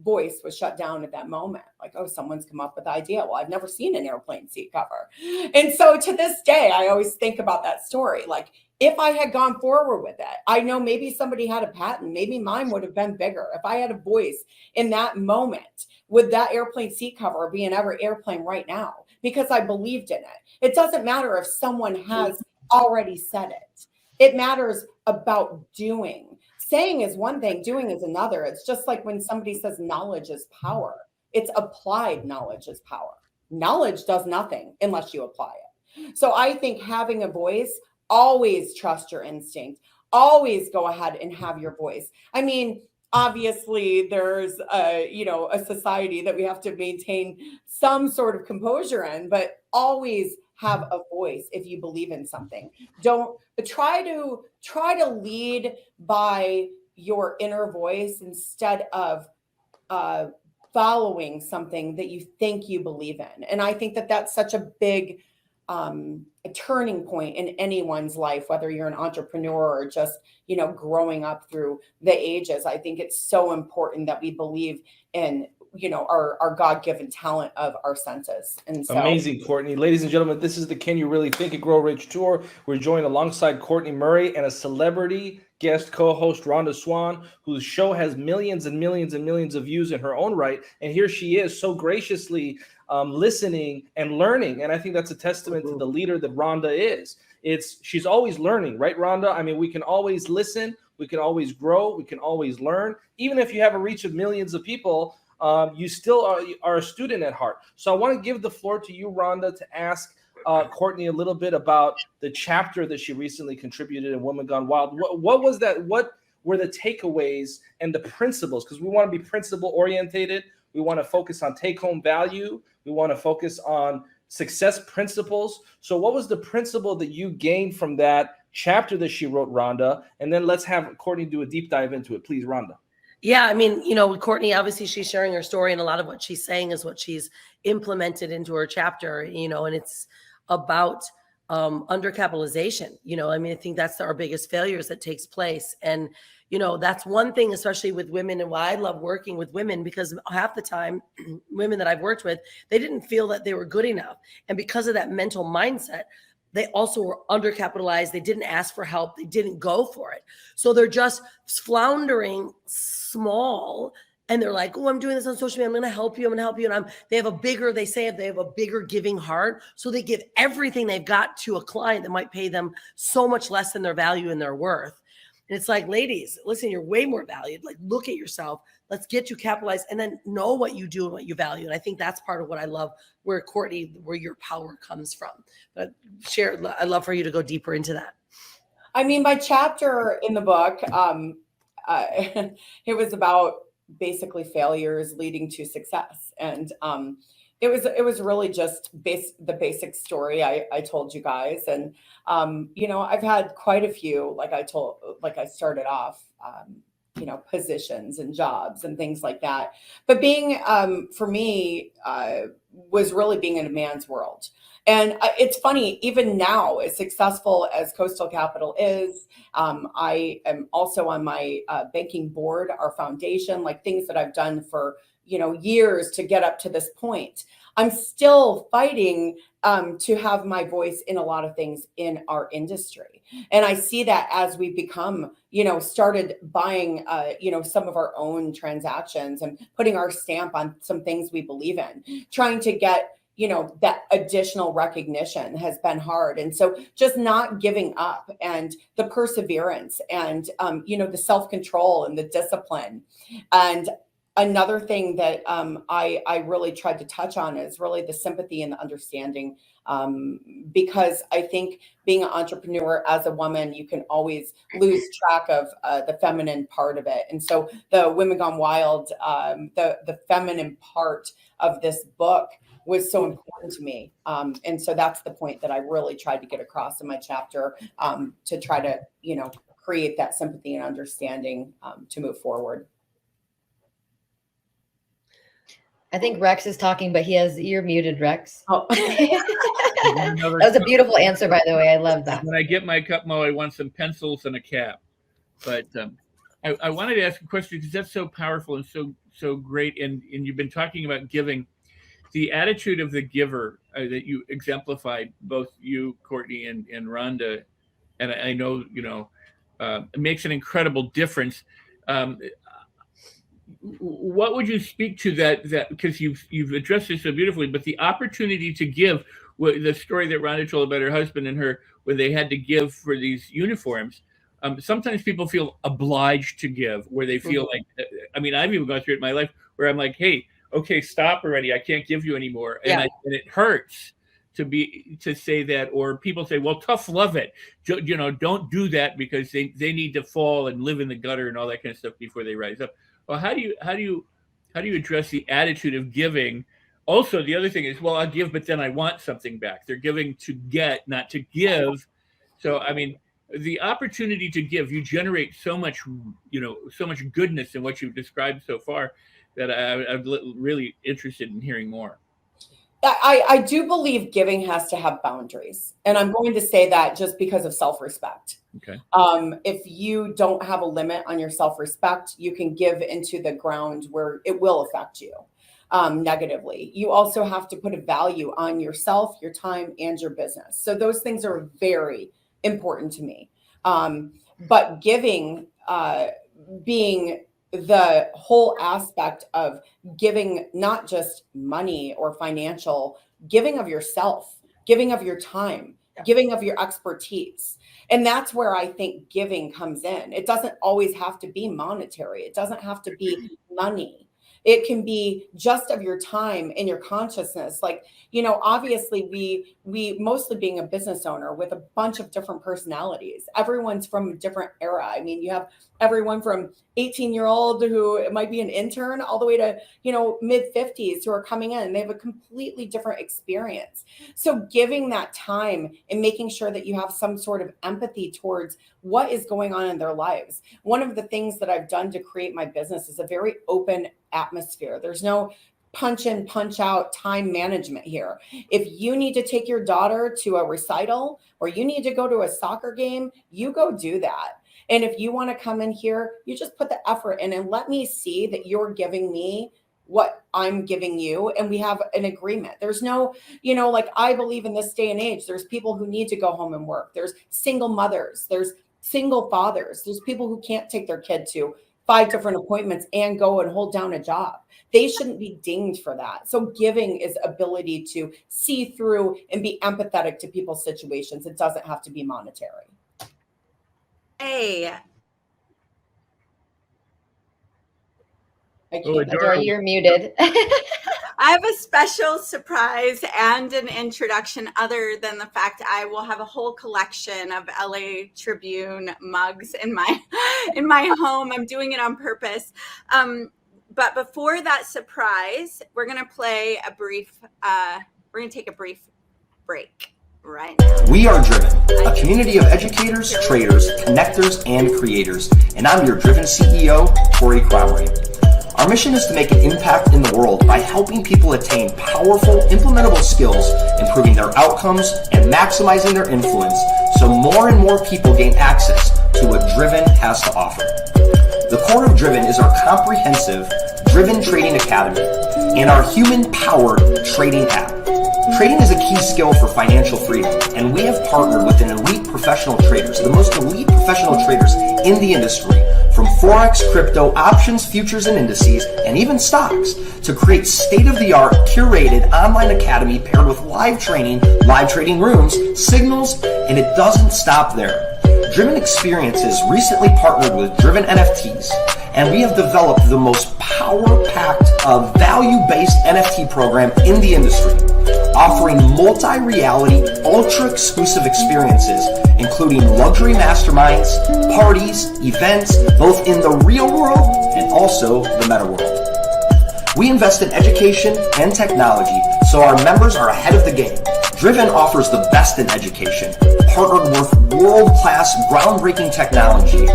voice was shut down at that moment. Like, oh, someone's come up with the idea. Well, I've never seen an airplane seat cover. And so to this day, I always think about that story. Like, if I had gone forward with it, I know maybe somebody had a patent. Maybe mine would have been bigger. If I had a voice in that moment, would that airplane seat cover be in every airplane right now? Because I believed in it. It doesn't matter if someone has already said it. It matters about doing. Saying is one thing, doing is another. It's just like when somebody says knowledge is power. It's applied knowledge is power. Knowledge does nothing unless you apply it. So I think having a voice, always trust your instinct. Always go ahead and have your voice. I mean, obviously there's a society that we have to maintain some sort of composure in, but always have a voice if you believe in something. Don't try to lead by your inner voice instead of following something that you think you believe in. And I think that that's such a big a turning point in anyone's life, whether you're an entrepreneur or just, growing up through the ages. I think it's so important that we believe in, our God-given talent of our senses. And so amazing, Kortney. Ladies and gentlemen, this is the Can You Really Think and Grow Rich tour. We're joined alongside Kortney Murray and a celebrity guest co-host, Rhonda Swan, whose show has millions and millions and millions of views in her own right. And here she is so graciously listening and learning. And I think that's a testament to the leader that Rhonda is. She's always learning, right, Rhonda? I mean, we can always listen, we can always grow, we can always learn. Even if you have a reach of millions of people, you still are a student at heart. So I want to give the floor to you, Rhonda, to ask Kortney a little bit about the chapter that she recently contributed in Women Gone Wild. What was that? What were the takeaways and the principles? Because we want to be principle orientated. We want to focus on take-home value. We want to focus on success principles. So what was the principle that you gained from that chapter that she wrote, Rhonda? And then let's have Kortney do a deep dive into it. Please, Rhonda. Yeah, I mean, Kortney, obviously she's sharing her story, and a lot of what she's saying is what she's implemented into her chapter, and it's about undercapitalization. I mean, I think that's our biggest failures that takes place. And, that's one thing, especially with women, and why I love working with women, because half the time women that I've worked with, they didn't feel that they were good enough. And because of that mental mindset, they also were undercapitalized. They didn't ask for help. They didn't go for it. So they're just floundering small. And they're like, oh, I'm doing this on social media. I'm going to help you. And they have a bigger giving heart. So they give everything they've got to a client that might pay them so much less than their value and their worth. And it's like, ladies, listen, you're way more valued. Like, look at yourself. Let's get you capitalized and then know what you do and what you value. And I think that's part of what I love, where Kortney, where your power comes from. But I'd love for you to go deeper into that. I mean, my chapter in the book, it was about basically failures leading to success. And it was really just the basic story I told you guys. And, I've had quite a few, like I started off, positions and jobs and things like that. But being, for me, was really being in a man's world. And it's funny, even now, as successful as Coastal Capital is, I am also on my banking board, our foundation, like things that I've done for, years to get up to this point. I'm still fighting to have my voice in a lot of things in our industry. And I see that as we become, started buying, some of our own transactions and putting our stamp on some things we believe in, trying to get, that additional recognition has been hard. And so just not giving up, and the perseverance, and, the self-control and the discipline. And another thing that I really tried to touch on is really the sympathy and the understanding, because I think being an entrepreneur as a woman, you can always lose track of the feminine part of it. And so the Women Gone Wild, the feminine part of this book was so important to me. And so that's the point that I really tried to get across in my chapter, to try to, create that sympathy and understanding to move forward. I think Rex is talking, but you're muted, Rex. Oh. That was a beautiful answer, by the way. I love that. When I get my cup, Moe, I want some pencils and a cap. But I wanted to ask a question, because that's so powerful and so great. And you've been talking about giving. The attitude of the giver that you exemplified, both you, Kortney, and Rhonda, and I know, it makes an incredible difference. What would you speak to that because you've addressed this so beautifully, but the opportunity to give, the story that Rhonda told about her husband and her, when they had to give for these uniforms, sometimes people feel obliged to give, where they feel like, I've even gone through it in my life where I'm like, hey, okay, stop already. I can't give you anymore. And, and it hurts to say that, or people say, well, tough love it. Don't do that, because they need to fall and live in the gutter and all that kind of stuff before they rise up. Well, how do you address the attitude of giving? Also, the other thing is, well, I'll give, but then I want something back. They're giving to get, not to give. So, the opportunity to give, you generate so much, so much goodness in what you've described so far, that I'm really interested in hearing more. I do believe giving has to have boundaries. And I'm going to say that just because of self-respect. Okay. If you don't have a limit on your self-respect, you can give into the ground where it will affect you negatively. You also have to put a value on yourself, your time, and your business. So those things are very important to me. But giving, being the whole aspect of giving, not just money or financial, giving of yourself, giving of your time, giving of your expertise. And that's where I think giving comes in. It doesn't always have to be monetary. It doesn't have to be money. It can be just of your time and your consciousness. Like, obviously we mostly being a business owner with a bunch of different personalities. Everyone's from a different era. You have everyone from 18-year-old who might be an intern all the way to, mid-50s who are coming in. They have a completely different experience. So giving that time and making sure that you have some sort of empathy towards what is going on in their lives. One of the things that I've done to create my business is a very open atmosphere. There's no punch in, punch out time management here. If you need to take your daughter to a recital, or you need to go to a soccer game, you go do that. And if you want to come in here, you just put the effort in and let me see that you're giving me what I'm giving you. And we have an agreement. There's no, like, I believe in this day and age, there's people who need to go home and work. There's single mothers. There's single fathers. There's people who can't take their kid to 5 different appointments and go and hold down a job. They shouldn't be dinged for that. So giving is ability to see through and be empathetic to people's situations. It doesn't have to be monetary. Hey. Adora, you're muted. I have a special surprise and an introduction, other than the fact I will have a whole collection of LA Tribune mugs in my home. I'm doing it on purpose. But before that surprise, we're going to play we're going to take a brief break right now. We are Driven, a community of educators, traders, connectors, and creators. And I'm your Driven CEO, Corey Crowley. Our mission is to make an impact in the world by helping people attain powerful, implementable skills, improving their outcomes, and maximizing their influence so more and more people gain access to what Driven has to offer. The core of Driven is our comprehensive Driven Trading Academy. and our human-powered trading app. Trading is a key skill for financial freedom, and we have partnered with an elite professional traders, the most elite professional traders in the industry, from Forex, crypto, options, futures, and indices, and even stocks, to create state-of-the-art, curated online academy paired with live trading rooms, signals, and it doesn't stop there. Driven Experiences recently partnered with Driven NFTs, and we have developed the most power-packed, value-based NFT program in the industry, offering multi-reality, ultra-exclusive experiences, including luxury masterminds, parties, events, both in the real world and also the meta world. We invest in education and technology, so our members are ahead of the game. Driven offers the best in education, partnered with world-class, groundbreaking technology,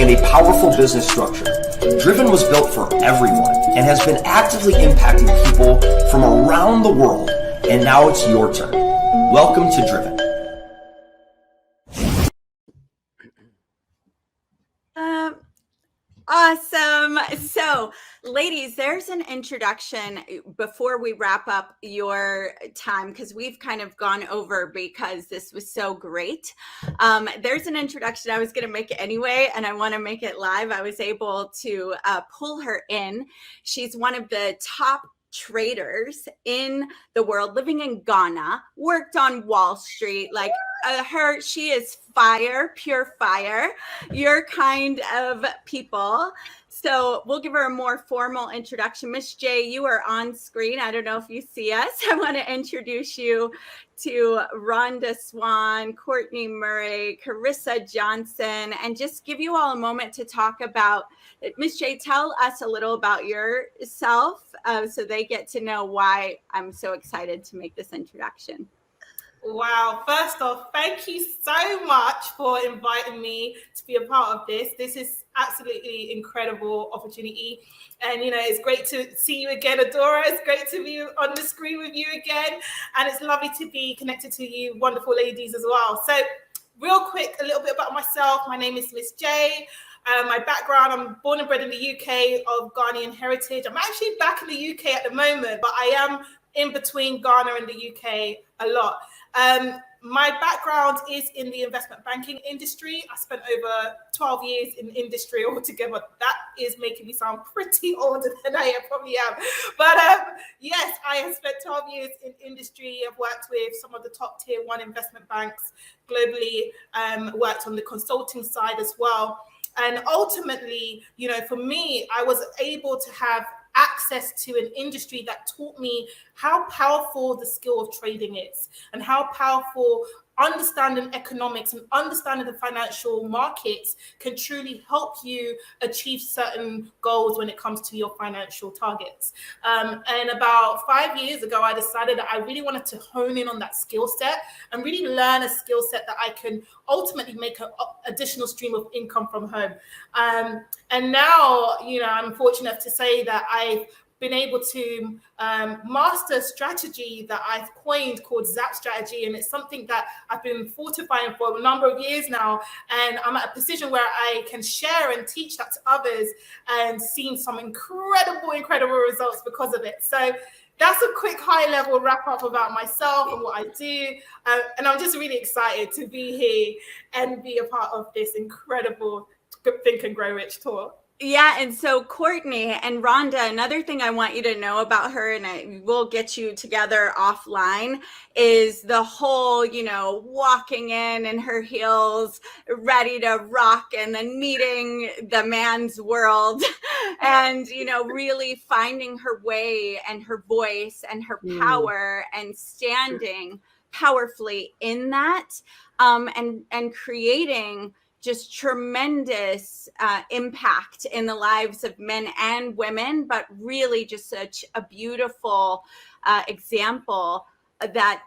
and a powerful business structure. Driven was built for everyone and has been actively impacting people from around the world. And now it's your turn. Welcome to Driven. Awesome. So, ladies, there's an introduction before we wrap up your time, because we've kind of gone over because this was so great. There's an introduction I was going to make anyway, and I want to make it live. I was able to pull her in. She's one of the top traders in the world, living in Ghana, worked on Wall Street, like she is fire, pure fire, your kind of people. So we'll give her a more formal introduction. Miss J, you are on screen. I don't know if you see us. I want to introduce you to Rhonda Swan, Kortney Murray, Carissa Johnson, and just give you all a moment to talk about, Miss J, tell us a little about yourself so they get to know why I'm so excited to make this introduction. Wow. First off, thank you so much for inviting me to be a part of this. This is absolutely incredible opportunity. And, it's great to see you again, Adora. It's great to be on the screen with you again. And it's lovely to be connected to you wonderful ladies as well. So real quick, a little bit about myself. My name is Miss J. My background, I'm born and bred in the UK of Ghanaian heritage. I'm actually back in the UK at the moment, but I am in between Ghana and the UK a lot. My background is in the investment banking industry. I spent over 12 years in industry altogether. That is making me sound pretty older than I probably am. But yes, I have spent 12 years in industry. I've worked with some of the top tier 1 investment banks globally, worked on the consulting side as well. And ultimately, for me, I was able to have access to an industry that taught me how powerful the skill of trading is and how powerful understanding economics and understanding the financial markets can truly help you achieve certain goals when it comes to your financial targets. And about 5 years ago, I decided that I really wanted to hone in on that skill set and really learn a skill set that I can ultimately make an additional stream of income from home. And now, I'm fortunate to say that I've been able to master a strategy that I've coined called ZAP strategy. And it's something that I've been fortifying for a number of years now. And I'm at a position where I can share and teach that to others and seeing some incredible results because of it. So that's a quick high level wrap up about myself and what I do. And I'm just really excited to be here and be a part of this incredible Think and Grow Rich tour. Yeah, and so Kortney and Rhonda, another thing I want you to know about her, and we'll get you together offline, is the whole, walking in her heels, ready to rock, and then meeting the man's world, and, really finding her way and her voice and her power and standing powerfully in that, and creating just tremendous impact in the lives of men and women, but really just such a beautiful example that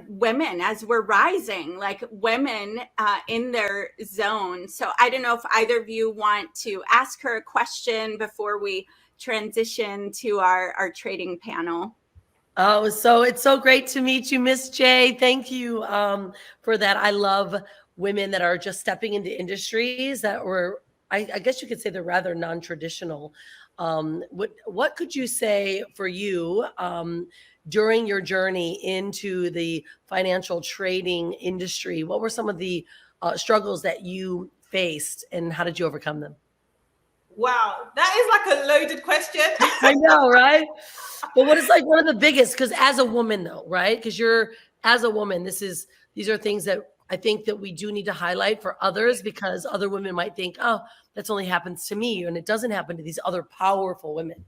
women, as we're rising, like women in their zone. So I don't know if either of you want to ask her a question before we transition to our trading panel. Oh, so it's so great to meet you, Miss J. Thank you for that. I love women that are just stepping into industries that were, I guess you could say they're rather non-traditional. What could you say for you during your journey into the financial trading industry? What were some of the struggles that you faced, and how did you overcome them? Wow, that is like a loaded question. I know, right? But what is like one of the biggest? Because as a woman, though, right? Because as a woman, these are things that I think that we do need to highlight for others, because other women might think, oh, that's only happens to me, and it doesn't happen to these other powerful women.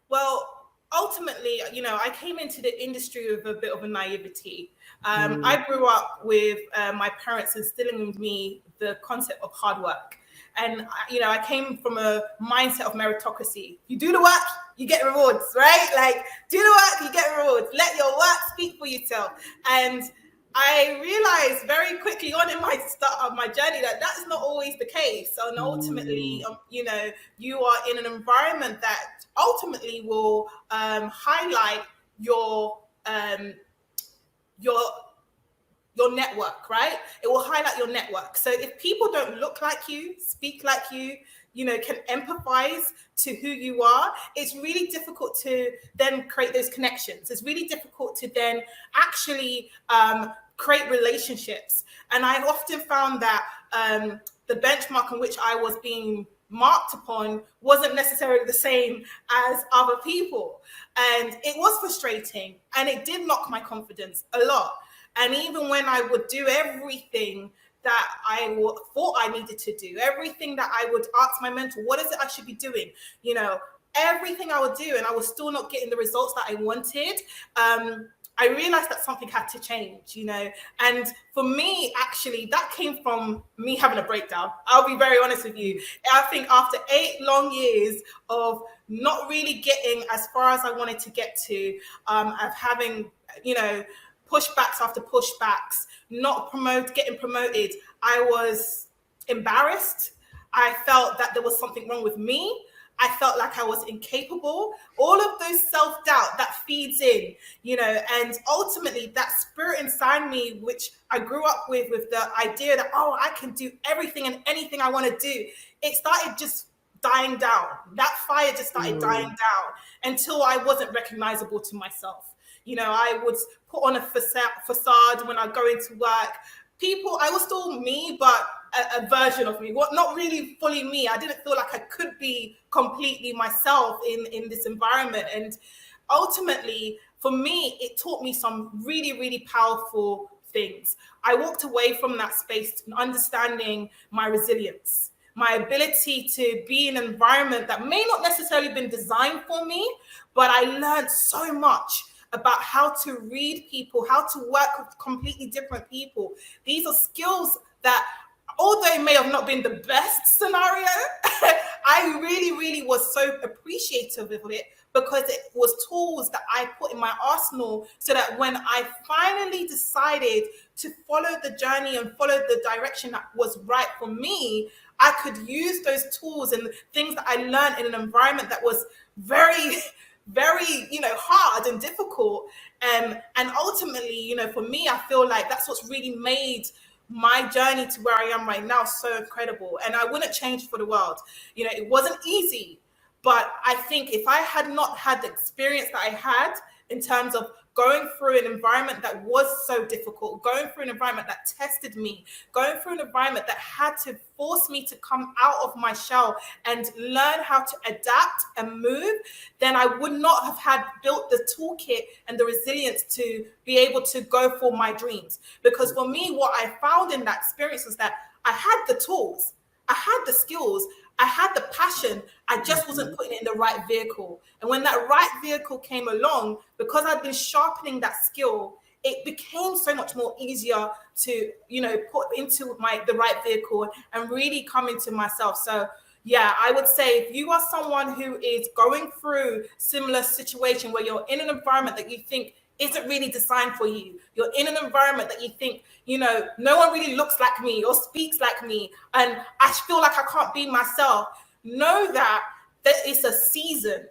Well, ultimately, I came into the industry with a bit of a naivety. I grew up with my parents instilling with me the concept of hard work. And, I came from a mindset of meritocracy. You do the work, you get rewards, right? Like, do the work, you get rewards. Let your work speak for yourself. And I realized very quickly on in my start of my journey that that's not always the case. And ultimately, you are in an environment that ultimately will highlight your network, right? It will highlight your network. So if people don't look like you, speak like you, can empathize to who you are, it's really difficult to then create those connections. It's really difficult to then actually create relationships. And I often found that the benchmark on which I was being marked upon wasn't necessarily the same as other people. And it was frustrating, and it did knock my confidence a lot. And even when I would do everything that I thought I needed to do, everything that I would ask my mentor, what is it I should be doing? Everything I would do, and I was still not getting the results that I wanted. I realized that something had to change, and for me, actually, that came from me having a breakdown. I'll be very honest with you. I think after 8 long years of not really getting as far as I wanted to get to, of having, pushbacks after pushbacks, not getting promoted, I was embarrassed. I felt that there was something wrong with me. I felt like I was incapable. All of those self-doubt that feeds in, and ultimately that spirit inside me, which I grew up with the idea that, oh, I can do everything and anything I want to do. It started just dying down. That fire just started dying down until I wasn't recognizable to myself. I would put on a facade when I go into work. I was still me, but a version of me, not really fully me. I didn't feel like I could be completely myself in this environment. And ultimately, for me, it taught me some really, really powerful things. I walked away from that space understanding my resilience, my ability to be in an environment that may not necessarily been designed for me, but I learned so much about how to read people, how to work with completely different people. These are skills that, although it may have not been the best scenario, I really, really was so appreciative of it, because it was tools that I put in my arsenal so that when I finally decided to follow the journey and follow the direction that was right for me, I could use those tools and things that I learned in an environment that was very, very, hard and difficult. And ultimately, for me, I feel like that's what's really made my journey to where I am right now so incredible. And I wouldn't change for the world. It wasn't easy, but I think if I had not had the experience that I had in terms of going through an environment that was so difficult, going through an environment that tested me, going through an environment that had to force me to come out of my shell and learn how to adapt and move, then I would not have had built the toolkit and the resilience to be able to go for my dreams. Because for me, what I found in that experience was that I had the tools, I had the skills, I had the passion, I just wasn't putting it in the right vehicle. And when that right vehicle came along, because I'd been sharpening that skill, it became so much more easier to, put into the right vehicle and really come into myself. So yeah, I would say if you are someone who is going through similar situation where you're in an environment that you think isn't really designed for you, you're in an environment that you think, no one really looks like me or speaks like me, and I feel like I can't be myself, know that it's a season,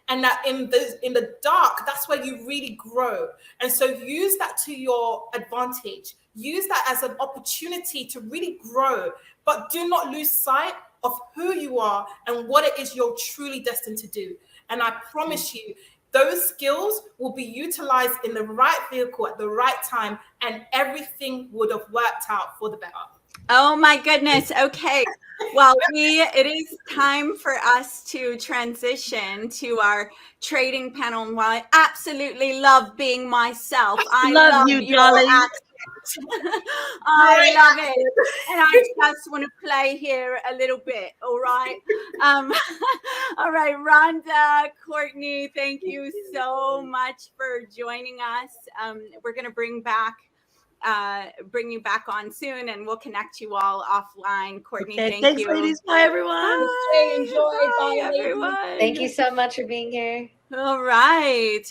and that in the dark, that's where you really grow. And so use that to your advantage. Use that as an opportunity to really grow, but do not lose sight of who you are and what it is you're truly destined to do. And I promise you, those skills will be utilized in the right vehicle at the right time, and everything would have worked out for the better. Oh my goodness. Okay. Well, it is time for us to transition to our trading panel. And while I absolutely love being myself, I love you, your darling. accent. I love it. And I just want to play here a little bit. All right. All right, Rhonda, Kortney, thank you so much for joining us. We're going to bring you back on soon, and we'll connect you all offline. Kortney, Okay, thanks you. Ladies. Bye, everyone. Bye. Enjoy. Bye, everyone. Thank you so much for being here. All right.